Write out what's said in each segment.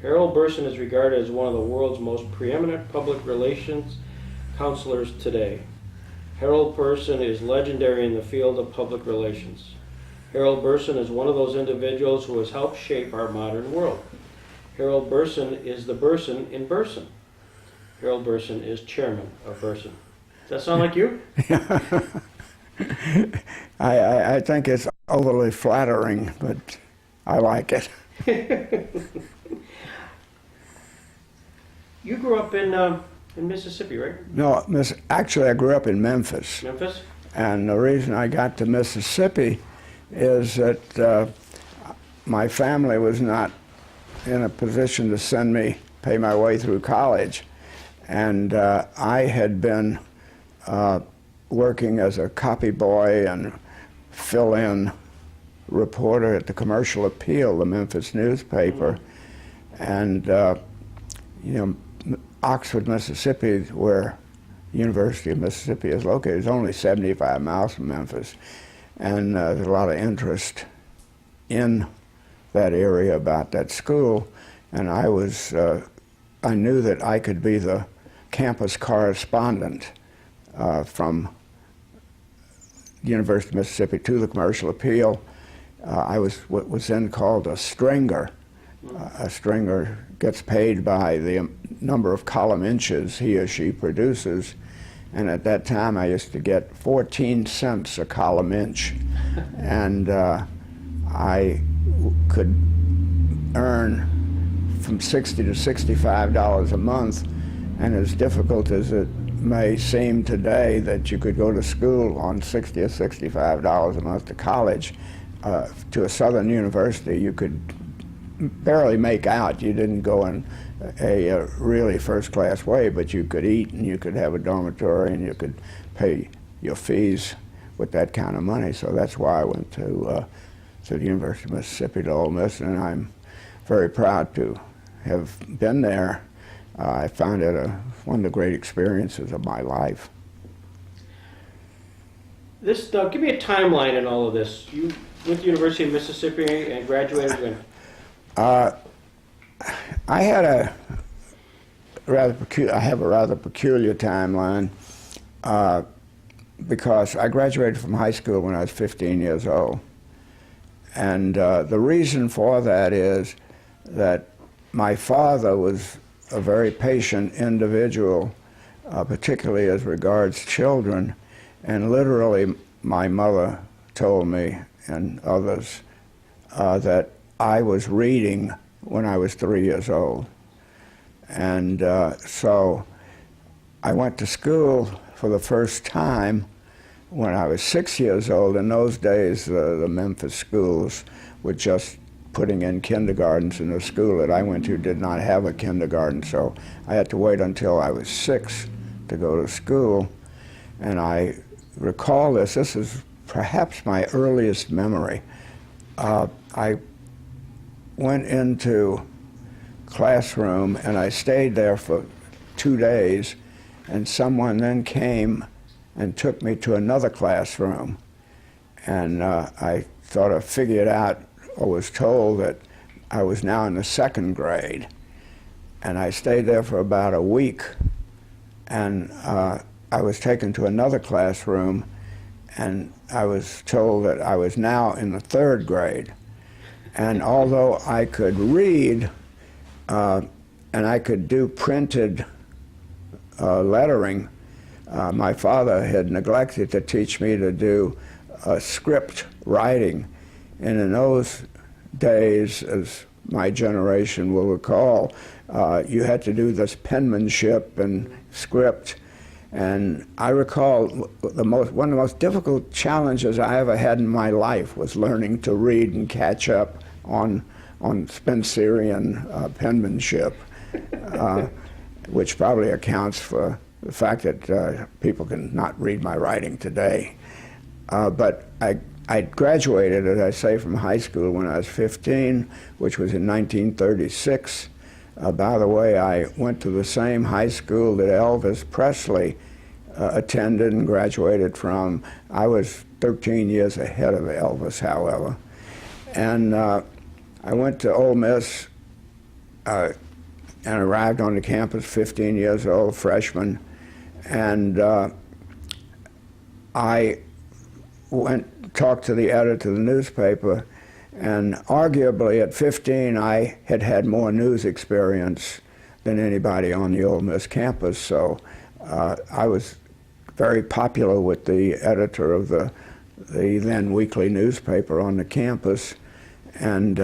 Harold Burson is regarded as one of the world's most preeminent public relations counselors today. Harold Burson is legendary in the field of public relations. Harold Burson is one of those individuals who has helped shape our modern world. Harold Burson is the Burson in Burson. Harold Burson is chairman of Burson. Does that sound like you? I think it's overly flattering, but I like it. You grew up in Mississippi, right? No, actually I grew up in Memphis. Memphis? And the reason I got to Mississippi is that my family was not in a position to pay my way through college. And I had been working as a copy boy and fill-in reporter at the Commercial Appeal, the Memphis newspaper. And, you know, Oxford, Mississippi, where the University of Mississippi is located, is only 75 miles from Memphis. And there's a lot of interest in that area about that school. And I knew that I could be the campus correspondent from the University of Mississippi to the Commercial Appeal. I was what was then called a stringer. A stringer gets paid by the number of column inches he or she produces. And at that time, I used to get 14 cents a column inch. And I could earn from $60 to $65 a month. And as difficult as it may seem today that you could go to school on $60 or $65 a month to college, to a southern university, you could barely make out. You didn't go in a really first-class way, but you could eat and you could have a dormitory and you could pay your fees with that kind of money. So that's why I went to the University of Mississippi to Ole Miss, and I'm very proud to have been there. I found it one of the great experiences of my life. Give me a timeline in all of this. You went to the University of Mississippi and graduated when? I had a rather peculiar timeline because I graduated from high school when I was 15 years old. And the reason for that is that my father was a very patient individual, particularly as regards children. And literally, my mother told me and others that I was reading when I was 3 years old. And so I went to school for the first time when I was 6 years old. In those days, the Memphis schools were just putting in kindergartens, and the school that I went to did not have a kindergarten, so I had to wait until I was 6 to go to school. And I recall this is perhaps my earliest memory. I went into classroom and I stayed there for 2 days, and someone then came and took me to another classroom. And I sort of figured out, or was told, that I was now in the 2nd grade. And I stayed there for about a week, and I was taken to another classroom, and I was told that I was now in the 3rd grade. And although I could read and I could do printed lettering, my father had neglected to teach me to do script writing. And in those days, as my generation will recall, you had to do this penmanship and script. And I recall one of the most difficult challenges I ever had in my life was learning to read and catch up on Spencerian penmanship, which probably accounts for the fact that people can not read my writing today. But I graduated, as I say, from high school when I was 15, which was in 1936. By the way, I went to the same high school that Elvis Presley attended and graduated from. I was 13 years ahead of Elvis, however. And I went to Ole Miss and arrived on the campus 15 years old, freshman, and I talked to the editor of the newspaper, and arguably at 15 I had had more news experience than anybody on the Ole Miss campus, so I was very popular with the editor of the then weekly newspaper on the campus, and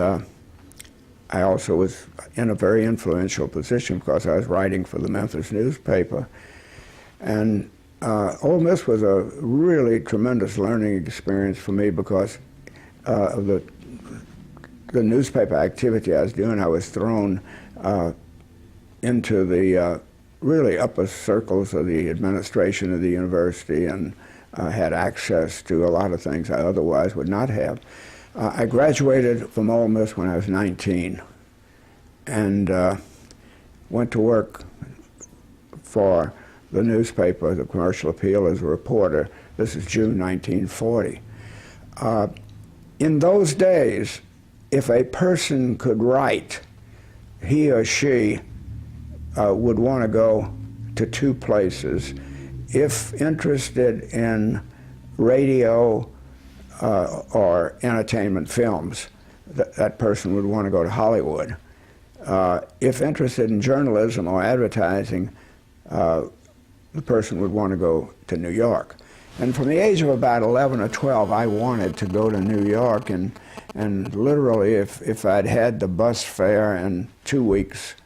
I also was in a very influential position because I was writing for the Memphis newspaper. And Ole Miss was a really tremendous learning experience for me because of the newspaper activity I was doing. I was thrown into the really upper circles of the administration of the university and had access to a lot of things I otherwise would not have. I graduated from Ole Miss when I was 19 and went to work for the newspaper, the Commercial Appeal, as a reporter. This is June 1940. In those days, if a person could write, he or she would want to go to two places. If interested in radio or entertainment films, that person would want to go to Hollywood. If interested in journalism or advertising, the person would want to go to New York. And from the age of about 11 or 12, I wanted to go to New York, and literally, if I'd had the bus fare and 2 weeks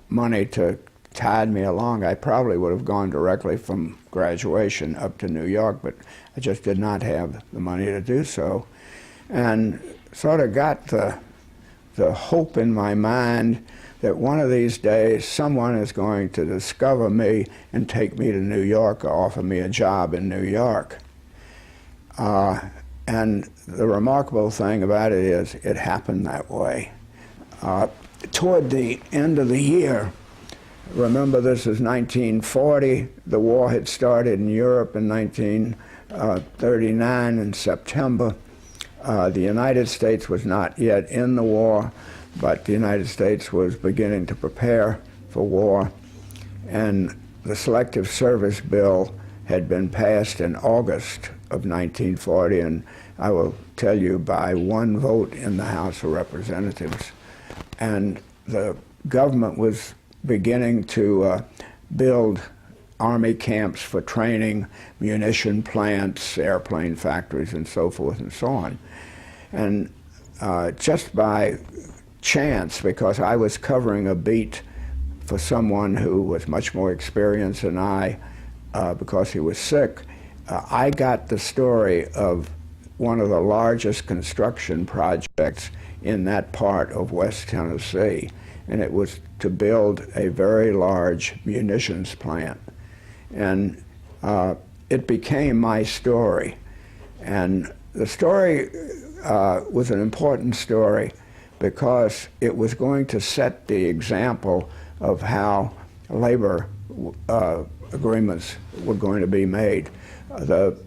money to tide me along, I probably would have gone directly from graduation up to New York, but I just did not have the money to do so. And sort of got the hope in my mind that one of these days someone is going to discover me and take me to New York or offer me a job in New York. And the remarkable thing about it is it happened that way. Toward the end of the year, remember this is 1940, the war had started in Europe in 1939 in September. The United States was not yet in the war, but the United States was beginning to prepare for war, and the Selective Service Bill had been passed in August of 1940, and I will tell you by one vote in the House of Representatives. And the government was beginning to build Army camps for training, munition plants, airplane factories, and so forth and so on. And just by chance, because I was covering a beat for someone who was much more experienced than I, because he was sick, I got the story of one of the largest construction projects in that part of West Tennessee, and it was to build a very large munitions plant. And it became my story. And the story was an important story because it was going to set the example of how labor agreements were going to be made. The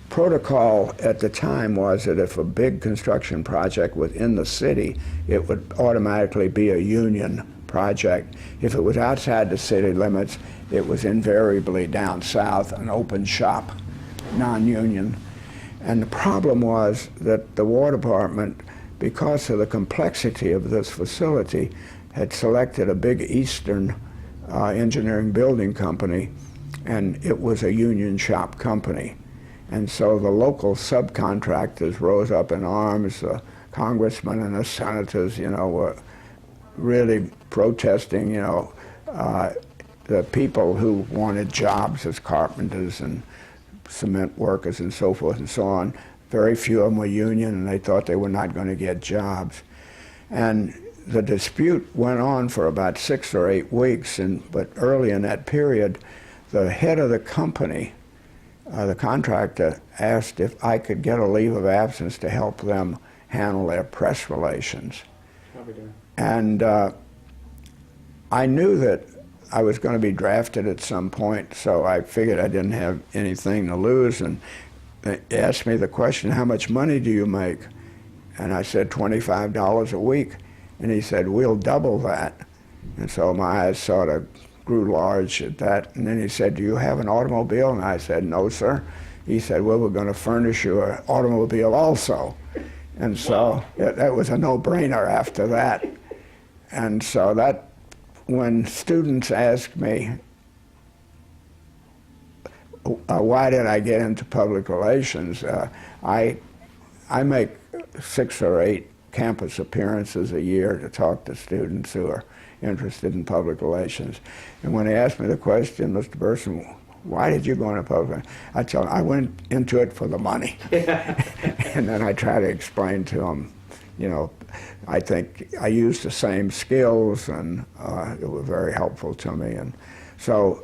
protocol at the time was that if a big construction project was in the city, it would automatically be a union project. If it was outside the city limits, it was invariably down south, an open shop, non-union. And the problem was that the War Department, because of the complexity of this facility, had selected a big Eastern engineering building company, and it was a union shop company. And so the local subcontractors rose up in arms. The congressmen and the senators, were really protesting, the people who wanted jobs as carpenters and cement workers and so forth and so on. Very few of them were union, and they thought they were not going to get jobs. And the dispute went on for about 6 or 8 weeks, but early in that period, the head of the company, the contractor, asked if I could get a leave of absence to help them handle their press relations. And I knew that I was going to be drafted at some point, so I figured I didn't have anything to lose. And they asked me the question, how much money do you make? And I said, $25 a week. And he said, we'll double that And so my eyes sort of grew large at that. And then he said, "Do you have an automobile?" And I said, "No, sir." He said, "Well, we're going to furnish you an automobile also." And so that was a no-brainer after that. And so that, when students ask me, why did I get into public relations, I make 6 or 8 campus appearances a year to talk to students who are interested in public relations. And when they ask me the question, "Mr. Burson, why did you go into public?" I tell them, I went into it for the money. And then I try to explain to them, you know, I think I used the same skills, and it was very helpful to me. And so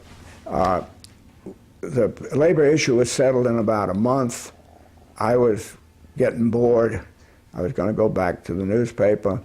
the labor issue was settled in about a month. I was getting bored. I was going to go back to the newspaper.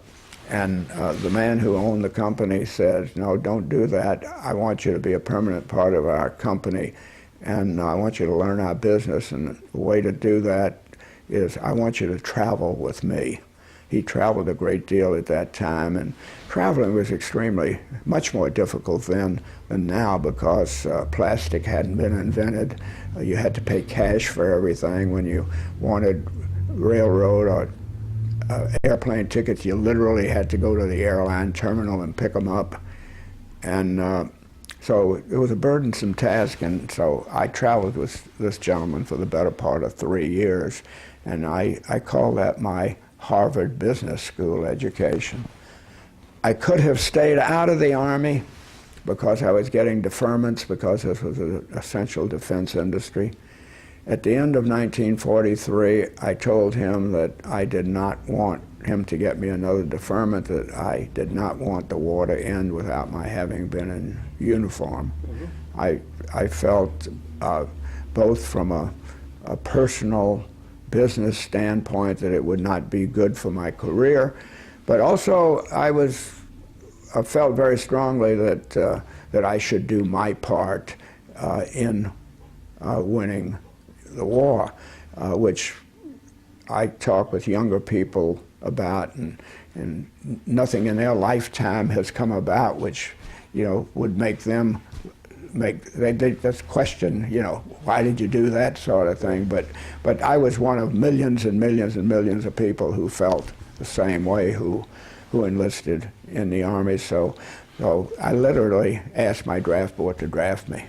And the man who owned the company said, "No, don't do that. I want you to be a permanent part of our company, and I want you to learn our business. And the way to do that is I want you to travel with me." He traveled a great deal at that time, and traveling was extremely, much more difficult then than now, because plastic hadn't been invented. You had to pay cash for everything. When you wanted railroad or airplane tickets, you literally had to go to the airline terminal and pick them up. And so it was a burdensome task, and so I traveled with this gentleman for the better part of 3 years, and I call that my Harvard Business School education. I could have stayed out of the Army because I was getting deferments, because this was an essential defense industry. At the end of 1943, I told him that I did not want him to get me another deferment, that I did not want the war to end without my having been in uniform. Mm-hmm. I felt both from a personal business standpoint that it would not be good for my career, but also I felt very strongly that I should do my part in winning the war, which I talk with younger people about, and nothing in their lifetime has come about which, you know, would make them they just question, you know, why did you do that sort of thing. But I was one of millions and millions and millions of people who felt the same way, who enlisted in the Army. So I literally asked my draft board to draft me,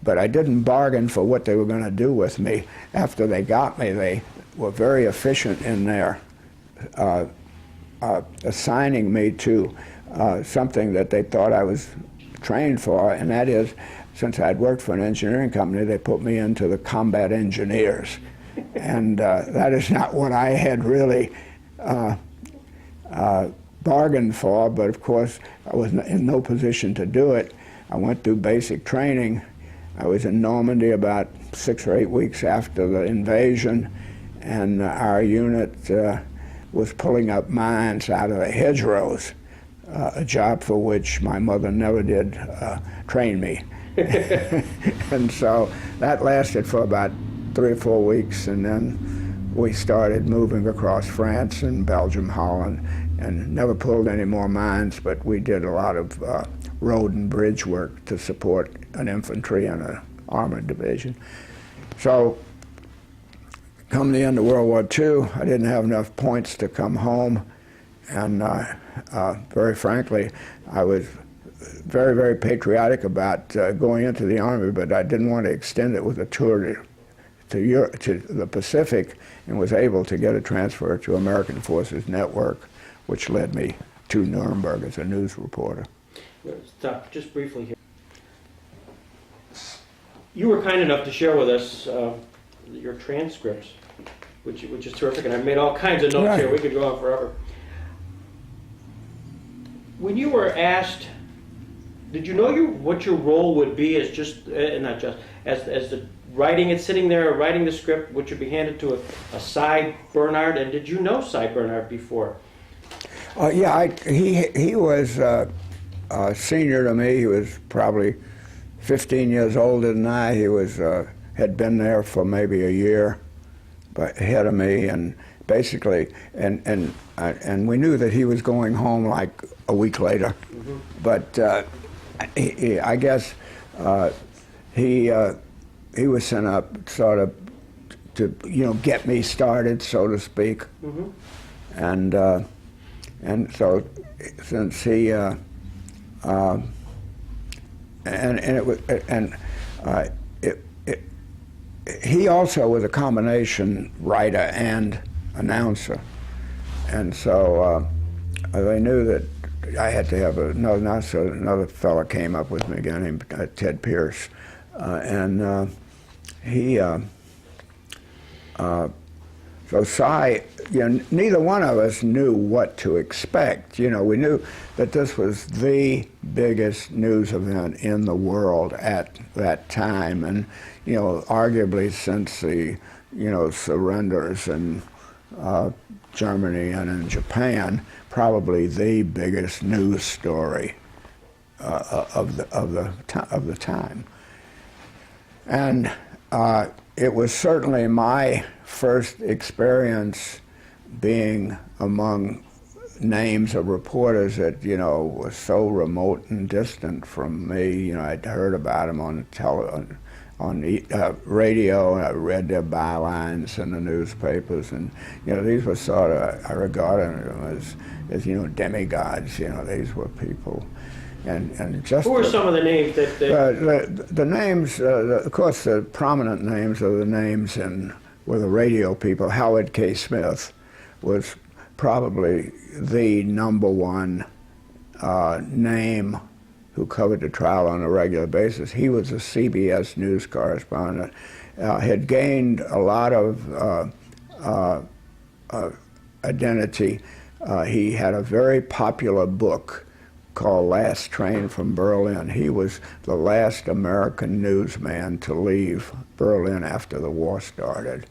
but I didn't bargain for what they were going to do with me. After they got me, they were very efficient in their assigning me to something that they thought I was trained for, and that is, since I'd worked for an engineering company, they put me into the combat engineers. And that is not what I had really bargained for, but of course I was in no position to do it. I went through basic training. I was in Normandy about 6 or 8 weeks after the invasion, and our unit was pulling up mines out of the hedgerows, a job for which my mother never did train me. And so that lasted for about 3 or 4 weeks, and then we started moving across France and Belgium, Holland, and never pulled any more mines, but we did a lot of road and bridge work to support an infantry and an armored division. So come the end of World War II, I didn't have enough points to come home, and very frankly, I was very, very patriotic about going into the Army, but I didn't want to extend it with a tour to Europe, to the Pacific, and was able to get a transfer to American Forces Network, which led me to Nuremberg as a news reporter. Stop just briefly here. You were kind enough to share with us your transcripts, which is terrific, and I've made all kinds of notes here. We could go on forever. When you were asked, did you know what your role would be as just not just as the writing it, sitting there writing the script, which would be handed to a Cy Bernard, and did you know Cy Bernard before? Yeah, he was senior to me. He was probably 15 years older than I. He was had been there for maybe a year, but ahead of me, basically, and we knew that he was going home like a week later. Mm-hmm. But I guess he was sent up sort of to get me started, so to speak. Mm-hmm. And so since he he also was a combination writer and announcer, and so they knew that I had to have another announcer. Another fella came up with me, a guy named Ted Pierce, and he. So Cy, neither one of us knew what to expect. We knew that this was the biggest news event in the world at that time, and arguably since the surrenders in Germany and in Japan, probably the biggest news story of the time. And it was certainly my first experience being among names of reporters that were so remote and distant from me. I'd heard about them on radio, and I read their bylines in the newspapers, and these were sort of, I regarded them as demigods. These were people. And just who were some of the names that the names? Of course, the prominent names are the names were the radio people. Howard K. Smith was probably the number one name who covered the trial on a regular basis. He was a CBS News correspondent. Had gained a lot of identity. He had a very popular book called Last Train from Berlin. He was the last American newsman to leave Berlin after the war started.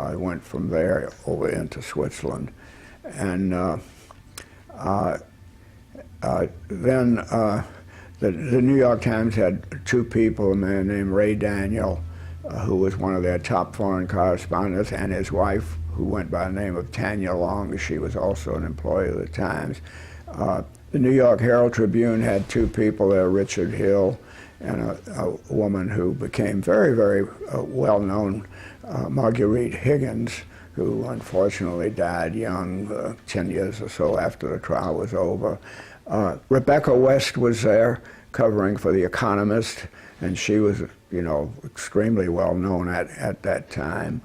He went from there over into Switzerland. And then the New York Times had two people, a man named Ray Daniel, who was one of their top foreign correspondents, and his wife, who went by the name of Tanya Long. She was also an employee of the Times. The New York Herald Tribune had two people there, Richard Hill and a woman who became very, very well-known, Marguerite Higgins, who unfortunately died young, 10 years or so after the trial was over. Rebecca West was there covering for The Economist, and she was, extremely well-known at that time.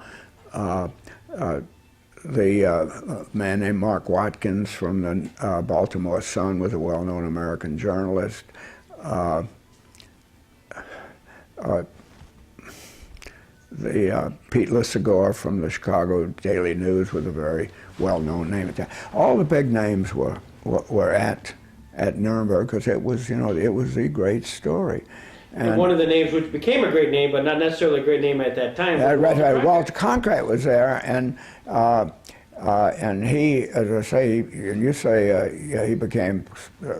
The man named Mark Watkins from the Baltimore Sun was a well-known American journalist. Pete Lissagore from the Chicago Daily News was a very well-known name at that. All the big names were at Nuremberg because it was, it was the great story. And one of the names which became a great name, but not necessarily a great name at that time. Right. Walter Cronkite was there, and he, as I say, and you say, he became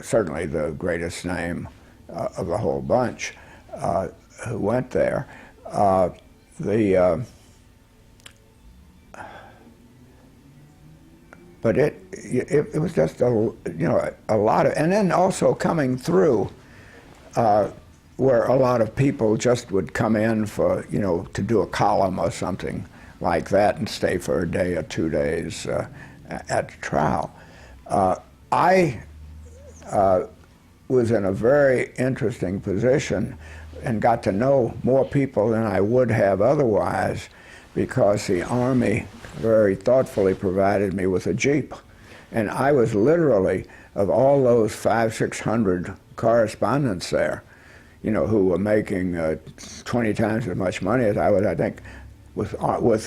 certainly the greatest name of the whole bunch who went there. But it was just a lot of, and then also coming through. Where a lot of people just would come in for, to do a column or something like that and stay for a day or 2 days at the trial. I was in a very interesting position and got to know more people than I would have otherwise because the Army very thoughtfully provided me with a Jeep. And I was literally, of all those 500-600 correspondents there, who were making 20 times as much money as I was. I think with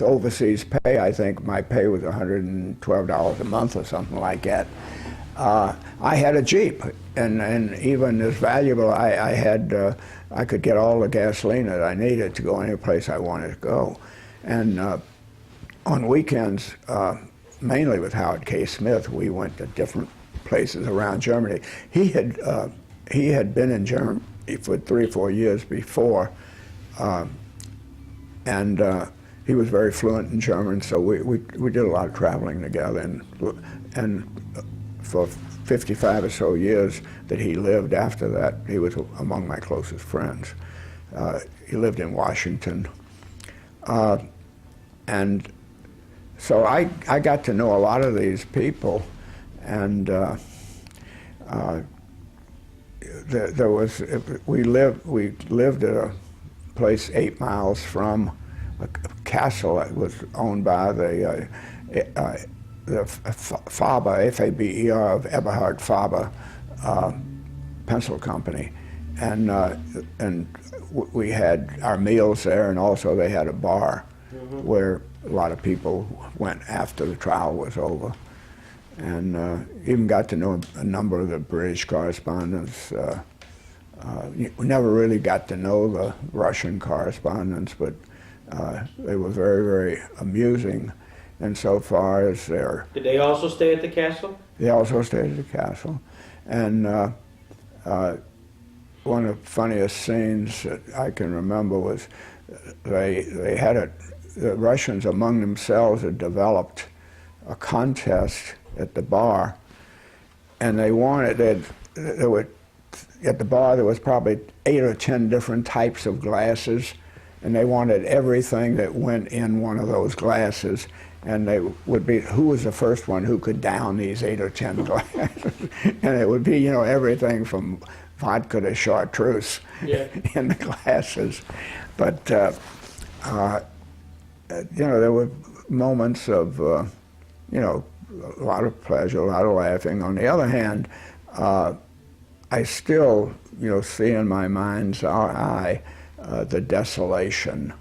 overseas pay, I think my pay was $112 a month or something like that. I had a Jeep, and even as valuable, I could get all the gasoline that I needed to go any place I wanted to go. And on weekends, mainly with Howard K. Smith, we went to different places around Germany. He had been in Germany for 3 or 4 years before, and he was very fluent in German, so we did a lot of traveling together, and for 55 or so years that he lived after that, he was among my closest friends. He lived in Washington. And so I got to know a lot of these people, and we lived at a place 8 miles from a castle that was owned by the Faber, F-A-B-E-R, of Eberhard Faber Pencil Company, and we had our meals there, and also they had a bar where a lot of people went after the trial was over, and even got to know a number of the British correspondents. We never really got to know the Russian correspondents, but they were very, very amusing insofar as their... Did they also stay at the castle? They also stayed at the castle. And one of the funniest scenes that I can remember was they had the Russians among themselves had developed a contest at the bar, and they wanted, at the bar there was probably 8 or 10 different types of glasses, and they wanted everything that went in one of those glasses, and they would be, who was the first one who could down these 8 or 10 glasses? And it would be, you know, everything from vodka to chartreuse in the glasses. But, you know, there were moments of, you know, a lot of pleasure, a lot of laughing. On the other hand, I still, you know, see in my mind's eye the desolation.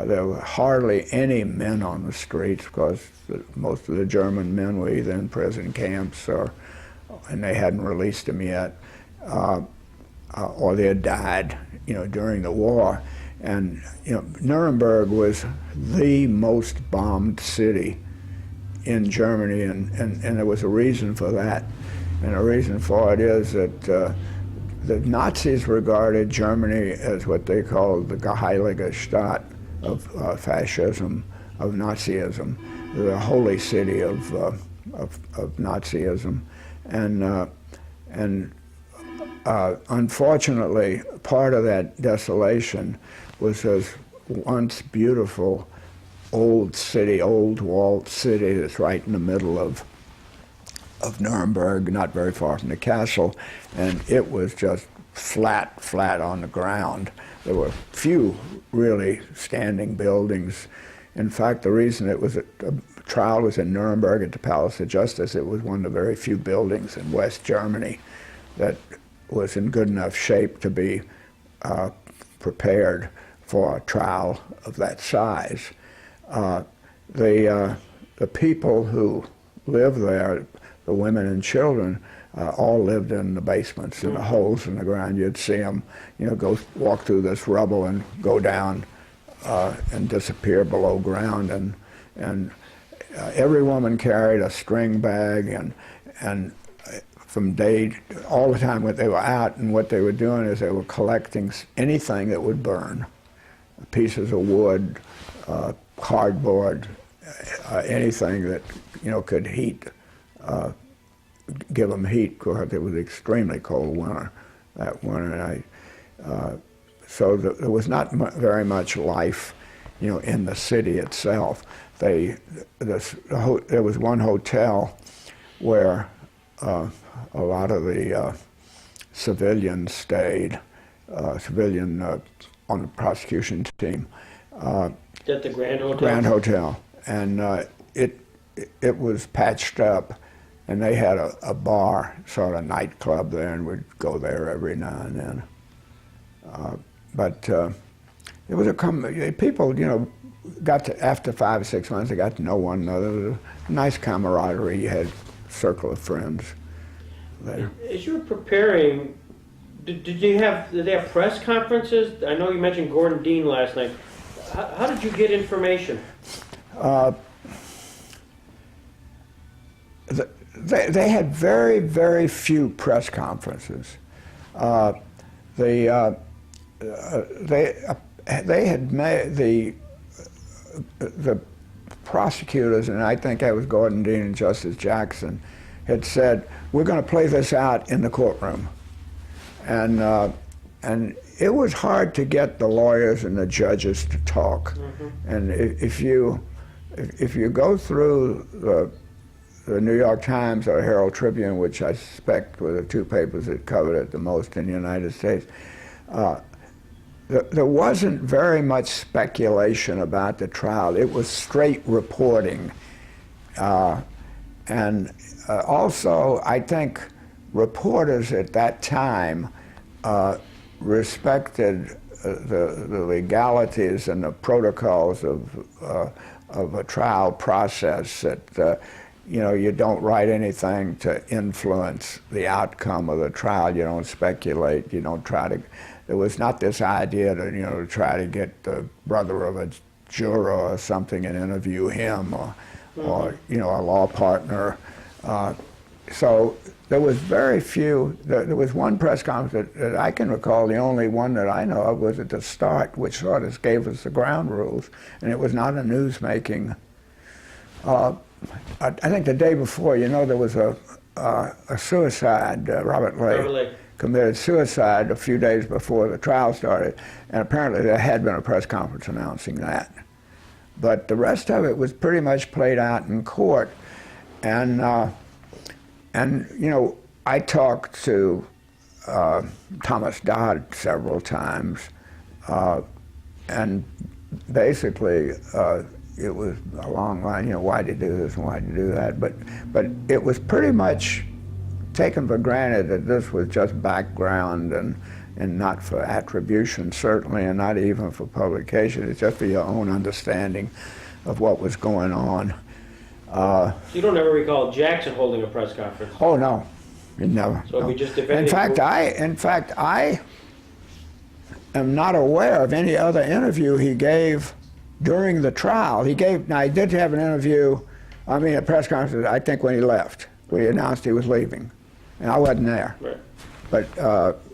There were hardly any men on the streets because most of the German men were either in prison camps and they hadn't released them yet, or they had died, you know, during the war. And, you know, Nuremberg was the most bombed city in Germany, and there was a reason for that. And the reason for it is that the Nazis regarded Germany as what they called the Geheilige Stadt of fascism, of Nazism, the holy city of Nazism. And unfortunately, part of that desolation was this once beautiful old city, old walled city that's right in the middle of Nuremberg, not very far from the castle, and it was just flat on the ground. There were few really standing buildings. In fact, the reason it was a trial was in Nuremberg at the Palace of Justice. It was one of the very few buildings in West Germany that was in good enough shape to be prepared for a trial of that size. The people who lived there, the women and children, all lived in the basements, in the holes in the ground. You'd see them, you know, go walk through this rubble and go down and disappear below ground. And every woman carried a string bag, and from all the time when they were out, and what they were doing is they were collecting anything that would burn, pieces of wood, cardboard, anything that, you know, could heat, give them heat, because it was extremely cold winter that winter. And so there was not very much life, you know, in the city itself. There was one hotel where a lot of the civilians stayed, on the prosecution team. At the Grand Hotel? Grand Hotel. And it was patched up, and they had a bar, sort of nightclub there, and we'd go there every now and then. But it was people, you know, after 5 or 6 months, they got to know one another. There was a nice camaraderie. You had a circle of friends there. As you were preparing, did they have press conferences? I know you mentioned Gordon Dean last night. How did you get information? They had very, very few press conferences. They had made the prosecutors, and I think that was Gordon Dean and Justice Jackson, had said, we're going to play this out in the courtroom. And it was hard to get the lawyers and the judges to talk. Mm-hmm. And if you go through the New York Times or Herald Tribune, which I suspect were the two papers that covered it the most in the United States, there wasn't very much speculation about the trial. It was straight reporting. And also, I think reporters at that time respected the legalities and the protocols of a trial process, that you don't write anything to influence the outcome of the trial. You don't speculate. You don't try to. There was not this idea to try to get the brother of a juror or something and interview him, or a law partner. So there was very few. There was one press conference that I can recall. The only one that I know of was at the start, which sort of gave us the ground rules, and it was not a newsmaking. I think the day before, there was a suicide. Robert Lay committed suicide a few days before the trial started, and apparently there had been a press conference announcing that. But the rest of it was pretty much played out in court, and I talked to Thomas Dodd several times, and basically it was a long line, why'd you do this and why'd you do that? But it was pretty much taken for granted that this was just background and not for attribution, certainly, and not even for publication. It's just for your own understanding of what was going on. You don't ever recall Jackson holding a press conference? Oh, no. Never. So no. we just In fact, I am not aware of any other interview he gave during the trial. Now he did have an interview, a press conference, I think when he left, when he announced he was leaving. And I wasn't there. Right.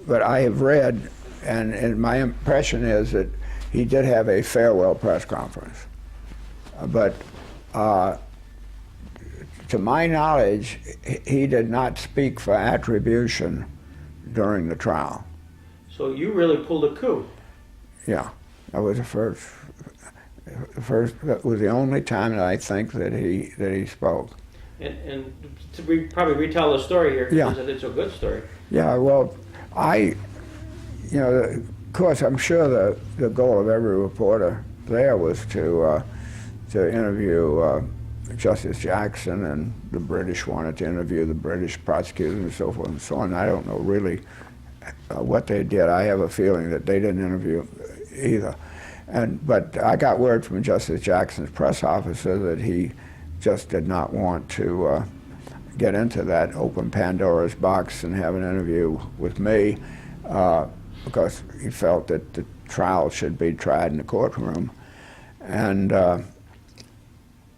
But I have read, and my impression is that he did have a farewell press conference. But to my knowledge, he did not speak for attribution during the trial. So you really pulled a coup. Yeah, that was the first. That was the only time that I think that he spoke. And to probably retell the story here, yeah. Because it's a good story. Yeah, well, of course, I'm sure the goal of every reporter there was to interview Justice Jackson, and the British wanted to interview the British prosecutors and so forth and so on. I don't know really what they did. I have a feeling that they didn't interview either. But I got word from Justice Jackson's press officer that he just did not want to get into that open Pandora's box and have an interview with me, because he felt that the trial should be tried in the courtroom. And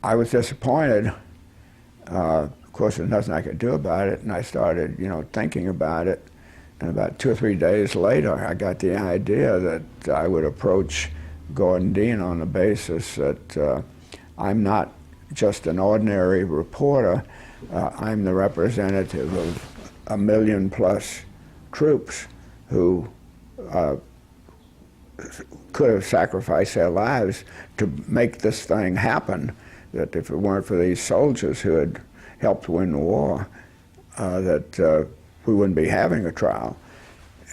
I was disappointed. Of course, there's nothing I could do about it, and I started, thinking about it. And about 2 or 3 days later, I got the idea that I would approach Gordon Dean on the basis that I'm not just an ordinary reporter. I'm the representative of 1 million+ troops who could have sacrificed their lives to make this thing happen, that if it weren't for these soldiers who had helped win the war, that we wouldn't be having a trial.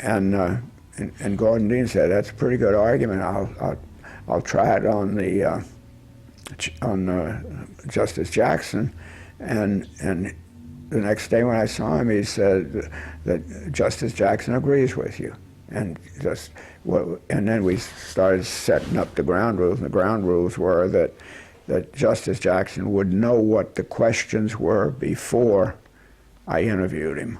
And Gordon Dean said, that's a pretty good argument. I'll try it on Justice Jackson. And the next day when I saw him, he said that Justice Jackson agrees with you. And then we started setting up the ground rules. And the ground rules were that Justice Jackson would know what the questions were before I interviewed him.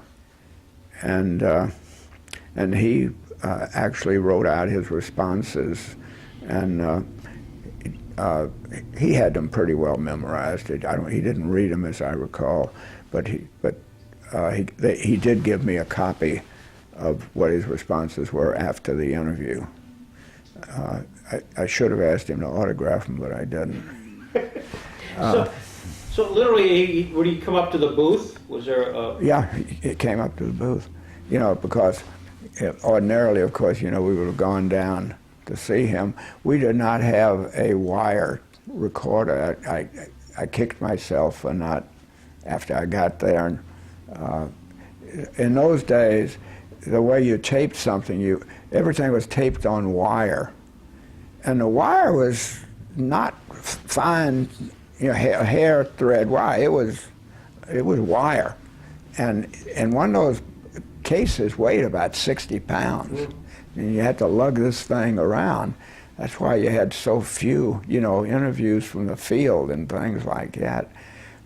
And he actually wrote out his responses, and he had them pretty well memorized. He didn't read them, as I recall, but he did give me a copy of what his responses were after the interview. I should have asked him to autograph them, but I didn't. So literally, would he come up to the booth? Was there a... Yeah, he came up to the booth, you know, because ordinarily, of course, you know, we would have gone down to see him. We did not have a wire recorder. I kicked myself for not, after I got there. And in those days, the way you taped something, everything was taped on wire. And the wire was not fine, you know, hair thread wire. It was wire, and one of those cases weighed about 60 pounds, and you had to lug this thing around. That's why you had so few, you know, interviews from the field and things like that,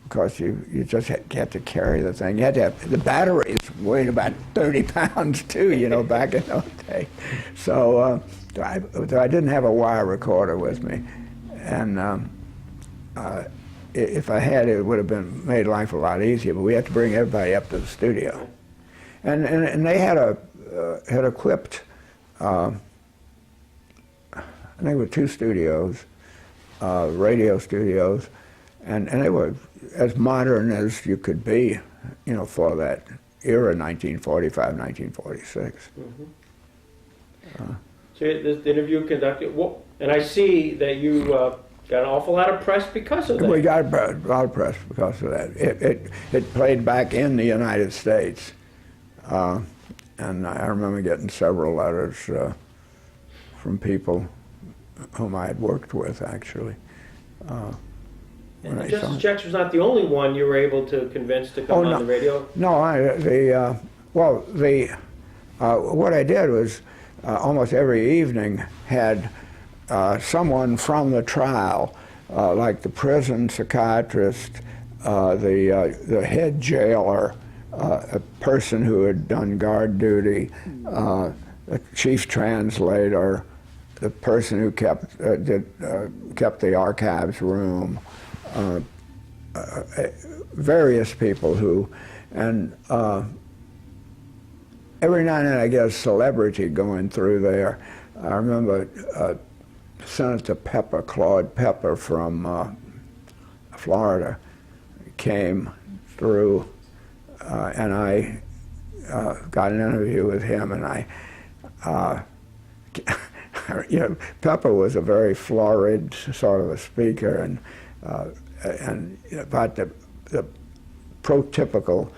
because you just had to carry the thing. You had to have, the batteries weighed about 30 pounds too, you know, back in those days. So I didn't have a wire recorder with me, and if I had, it would have made life a lot easier. But we had to bring everybody up to the studio, and they had equipped. I think there were 2 studios, radio studios, and they were as modern as you could be, you know, for that era, 1945, 1946. Mm-hmm. So the interview conducted, and I see that you got an awful lot of press because of that. We got a lot of press because of that. It played back in the United States, and I remember getting several letters from people whom I had worked with, actually. And Justice Jackson was not the only one you were able to convince to come on the radio? No, what I did was almost every evening had someone from the trial, like the prison psychiatrist, the head jailer, a person who had done guard duty, the chief translator, the person who kept the archives room, various people who, and every now and then I get a celebrity going through there. I remember Senator Pepper, Claude Pepper from Florida, came through, and I got an interview with him, and you know, Pepper was a very florid sort of a speaker, and about the prototypical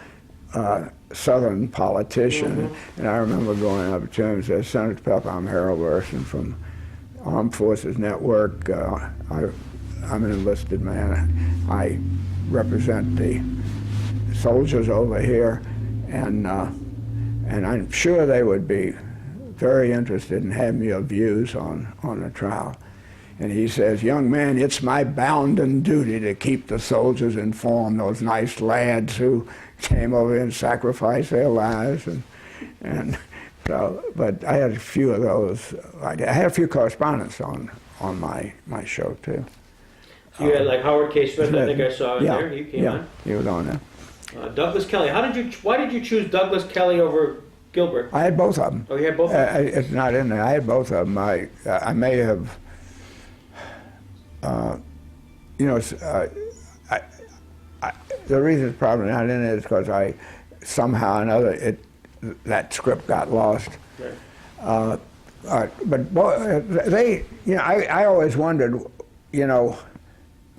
Southern politician. Mm-hmm. And I remember going up to him and said, Senator Pepper, I'm Harold Burson from Armed Forces Network. I'm an enlisted man. I represent the soldiers over here, and I'm sure they would be very interested in having your views on the trial. And he says, young man, it's my bounden duty to keep the soldiers informed, those nice lads who came over and sacrificed their lives. And so, but I had a few of those. I had a few correspondents on my show, too. So you had like Howard K. Smith, I think I saw there. He came on. He was on there. Douglas Kelly. Why did you choose Douglas Kelly over Gilbert? I had both of them. Oh, you had both of them? It's not in there. I had both of them. I may have, you know, the reason it's probably not in it is because I somehow or another that script got lost. Right. But they, you know, I always wondered, you know,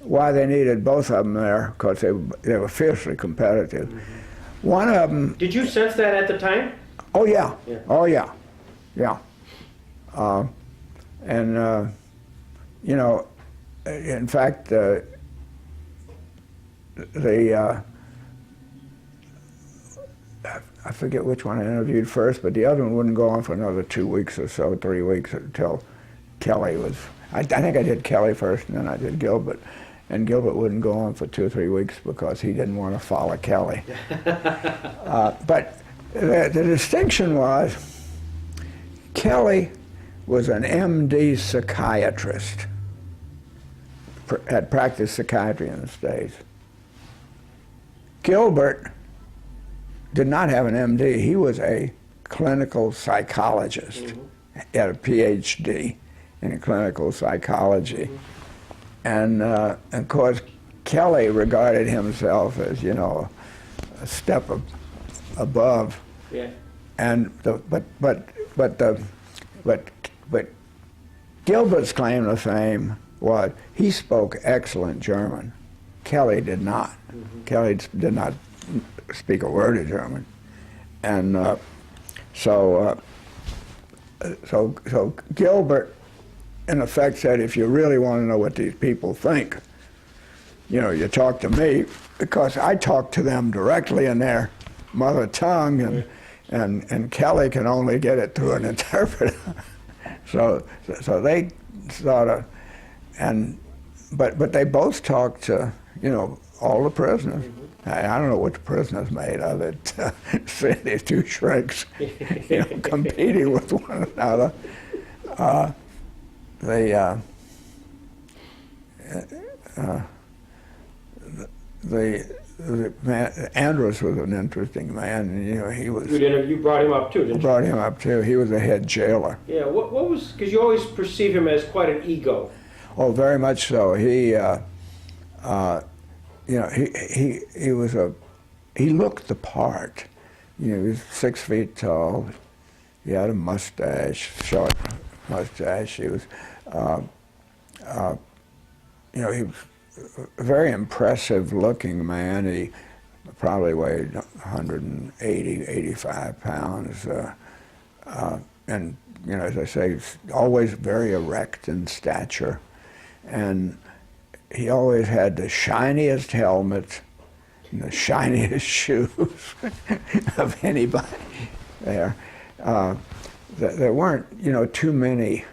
why they needed both of them there, because they were fiercely competitive. Mm-hmm. One of them. Did you sense that at the time? Oh yeah. Oh yeah. Yeah. You know, in fact, I forget which one I interviewed first, but the other one wouldn't go on for another 2 weeks or so, 3 weeks, until Kelly was. I think I did Kelly first, and then I did Gilbert. And Gilbert wouldn't go on for 2 or 3 weeks because he didn't want to follow Kelly. But the distinction was Kelly was an MD psychiatrist, had practiced psychiatry in the States. Gilbert did not have an MD. He was a clinical psychologist, had a PhD, in clinical psychology. And of course, Kelly regarded himself as, you know, a step above. Yeah. And but Gilbert's claim to fame was he spoke excellent German. Kelly did not. Kelly did not speak a word of German, and so Gilbert, in effect, said, if you really want to know what these people think, you know, you talk to me, because I talk to them directly in their mother tongue, and Kelly can only get it through an interpreter. so they sort of, but they both talked to, you know, all the prisoners. I don't know what the prisoners made of it. These two shrinks, you know, competing with one another. The man, Andrus was an interesting man, and, you know, he was. You brought him up too, didn't you? Brought him up too. He was a head jailer. Yeah. What was, because you always perceive him as quite an ego. Oh, very much so. He, you know, he was he looked the part. You know, he was 6 feet tall. He had a mustache, short mustache. He was, you know, he was a very impressive looking man. He probably weighed 180, 85 pounds. And, you know, as I say, he's always very erect in stature. And he always had the shiniest helmet and the shiniest shoes of anybody there. There weren't, you know, too many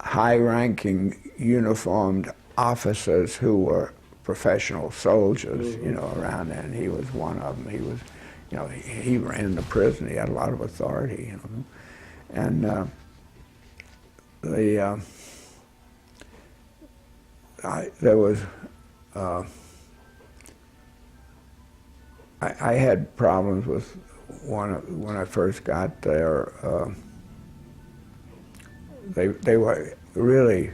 high-ranking uniformed officers who were professional soldiers, you know, around there, and he was one of them. He was, you know, he ran the prison. He had a lot of authority, you know, and there was, I had problems with when I first got there. They were really,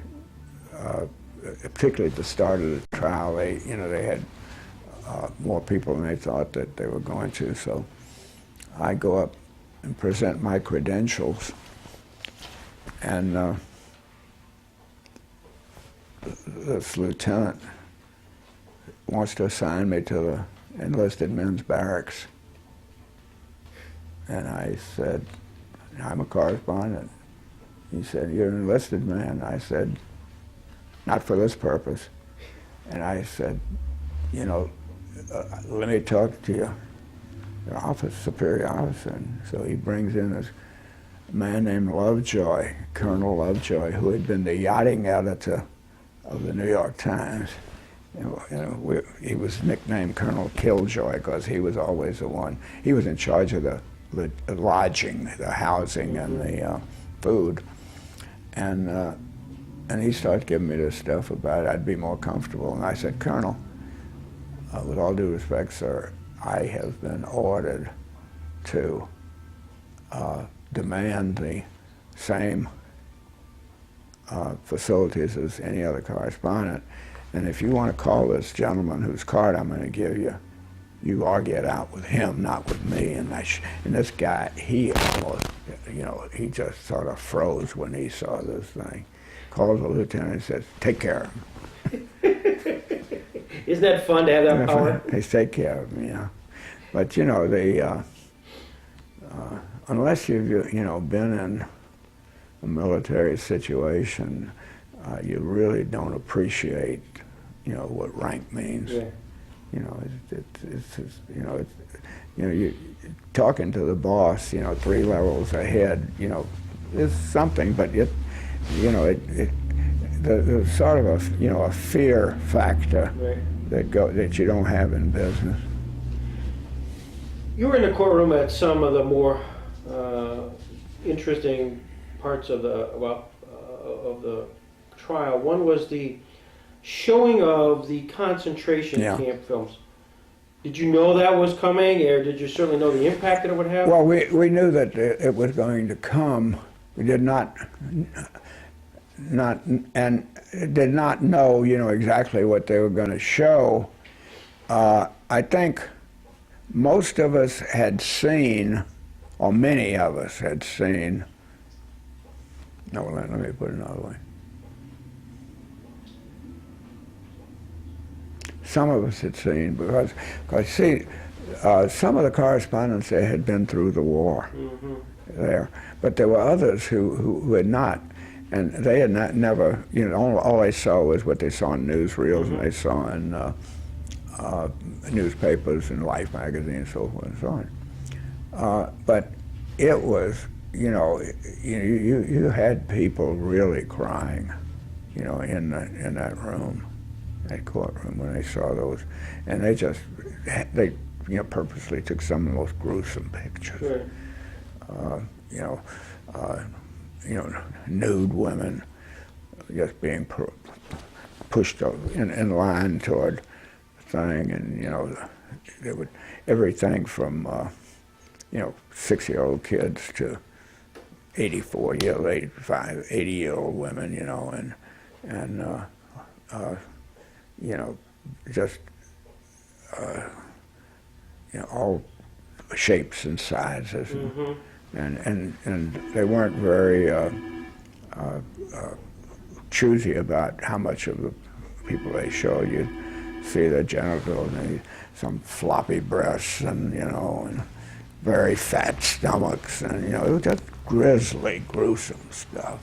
particularly at the start of the trial, they had more people than they thought that they were going to. So I go up and present my credentials, and this lieutenant wants to assign me to the enlisted men's barracks. And I said, I'm a correspondent. He said, you're an enlisted man. I said, not for this purpose. And I said, you know, let me talk to your superior officer. And so he brings in this man named Lovejoy, Colonel Lovejoy, who had been the yachting editor of the New York Times. He was nicknamed Colonel Killjoy because he was always the one. He was in charge of the lodging, the housing, and the food. And he started giving me this stuff about it. I'd be more comfortable. And I said, Colonel, with all due respect, sir, I have been ordered to demand the same facilities as any other correspondent. And if you want to call this gentleman whose card I'm going to give you, you argue it out with him, not with me. And this guy, he almost, you know, he just sort of froze when he saw this thing. Calls the lieutenant and says, take care of him. Isn't that fun to have that power? They take care of him, yeah. But, you know, unless you've, you know, been in a military situation, you really don't appreciate, you know, what rank means. Yeah. You know, you talking to the boss, you know, 3 levels ahead, you know, is something, but there's sort of a, you know, a fear factor, right, that you don't have in business. You were in the courtroom at some of the more interesting parts of the trial. One was the showing of the concentration camp films. Did you know that was coming, or did you certainly know the impact that it would have? Well, we knew that it was going to come We did not and did not know, exactly what they were going to show. I think most of us had seen, or many of us had seen. No, let me put it another way. Some of us had seen, because see, some of the correspondents there had been through the war there, but there were others who had not, and they had never, all they saw was what they saw in newsreels and they saw in newspapers and Life magazine and so forth and so on. But it was, you had people really crying, in that room, that courtroom, when they saw those, and they purposely took some of the most gruesome pictures. Sure. Nude women just being pushed in line toward the thing, and they would everything from 6-year-old kids to 84-year-old, 85, 80-year-old women, and just all shapes and sizes, and they weren't very choosy about how much of the people they showed. You'd see their genitals, and some floppy breasts, and and very fat stomachs, and it was just grisly, gruesome stuff.